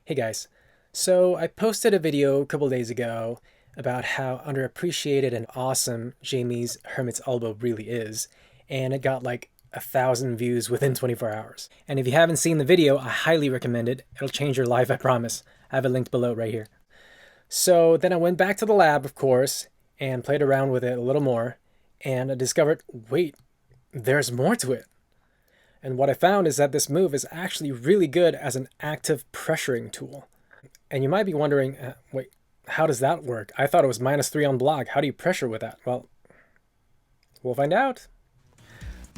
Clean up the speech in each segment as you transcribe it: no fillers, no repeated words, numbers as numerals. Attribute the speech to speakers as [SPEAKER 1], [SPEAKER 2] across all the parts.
[SPEAKER 1] Hey guys, so I posted a video a couple days ago about how underappreciated and awesome Jamie's Hermit's elbow really is, and it got like 1,000 views within 24 hours. And if you haven't seen the video, I highly recommend it. It'll change your life, I promise. I have it linked below right here. So then I went back to the lab, of course, and played around with it a little more, and I discovered, wait, there's more to it. And what I found is that this move is actually really good as an active pressuring tool. And you might be wondering, wait, how does that work? I thought it was -3 on block. How do you pressure with that? Well, we'll find out.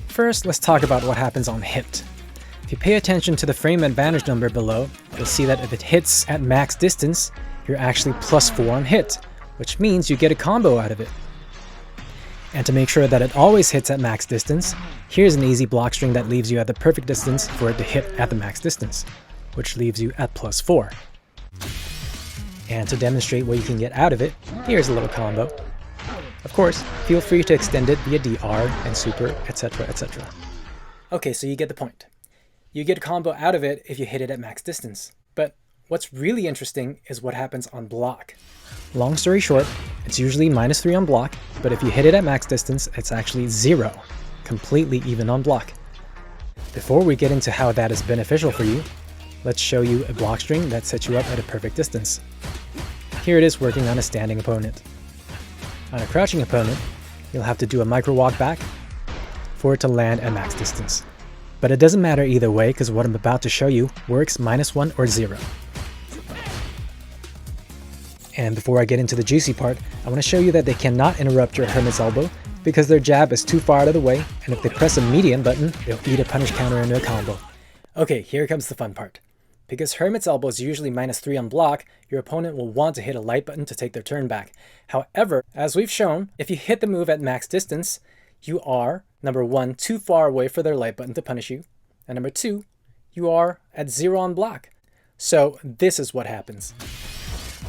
[SPEAKER 1] First, let's talk about what happens on hit. If you pay attention to the frame advantage number below, you'll see that if it hits at max distance, you're actually +4 on hit, which means you get a combo out of it. And to make sure that it always hits at max distance, here's an easy block string that leaves you at the perfect distance for it to hit at the max distance, which leaves you at +4. And to demonstrate what you can get out of it, here's a little combo. Of course, feel free to extend it via DR and super, etc, etc. Okay, so you get the point. You get a combo out of it if you hit it at max distance. But what's really interesting is what happens on block. Long story short, it's usually -3 on block, but if you hit it at max distance, it's actually 0, completely even on block. Before we get into how that is beneficial for you, let's show you a block string that sets you up at a perfect distance. Here it is working on a standing opponent. On a crouching opponent, you'll have to do a micro walk back for it to land at max distance. But it doesn't matter either way, because what I'm about to show you works -1 or 0. And before I get into the juicy part, I want to show you that they cannot interrupt your Hermit's elbow because their jab is too far out of the way, and if they press a medium button, they'll eat a punish counter into a combo. Okay, here comes the fun part. Because Hermit's elbow is usually -3 on block, your opponent will want to hit a light button to take their turn back. However, as we've shown, if you hit the move at max distance, you are, number 1, too far away for their light button to punish you, and number 2, you are at 0 on block. So this is what happens.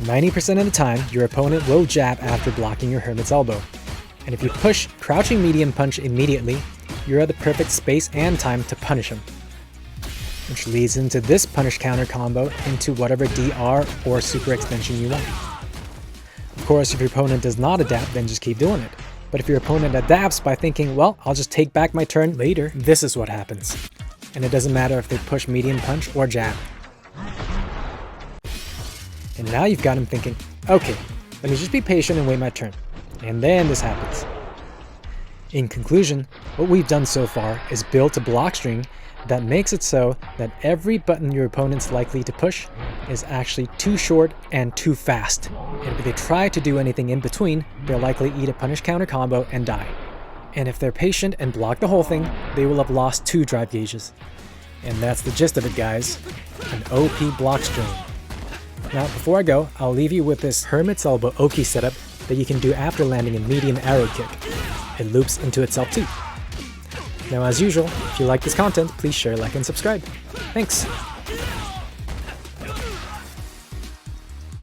[SPEAKER 1] 90% of the time, your opponent will jab after blocking your Hermit's elbow. And if you push crouching medium punch immediately, you're at the perfect space and time to punish him. Which leads into this punish counter combo into whatever DR or super extension you want. Of course, if your opponent does not adapt, then just keep doing it. But if your opponent adapts by thinking, well, I'll just take back my turn later, this is what happens. And it doesn't matter if they push medium punch or jab. And now you've got him thinking, okay, let me just be patient and wait my turn. And then this happens. In conclusion, what we've done so far is built a block string that makes it so that every button your opponent's likely to push is actually too short and too fast. And if they try to do anything in between, they'll likely eat a punish counter combo and die. And if they're patient and block the whole thing, they will have lost 2 drive gauges. And that's the gist of it, guys. An OP block string. Now, before I go, I'll leave you with this Hermit's elbow Oki setup that you can do after landing a medium arrow kick. It loops into itself too. Now, as usual, if you like this content, please share, like, and subscribe. Thanks!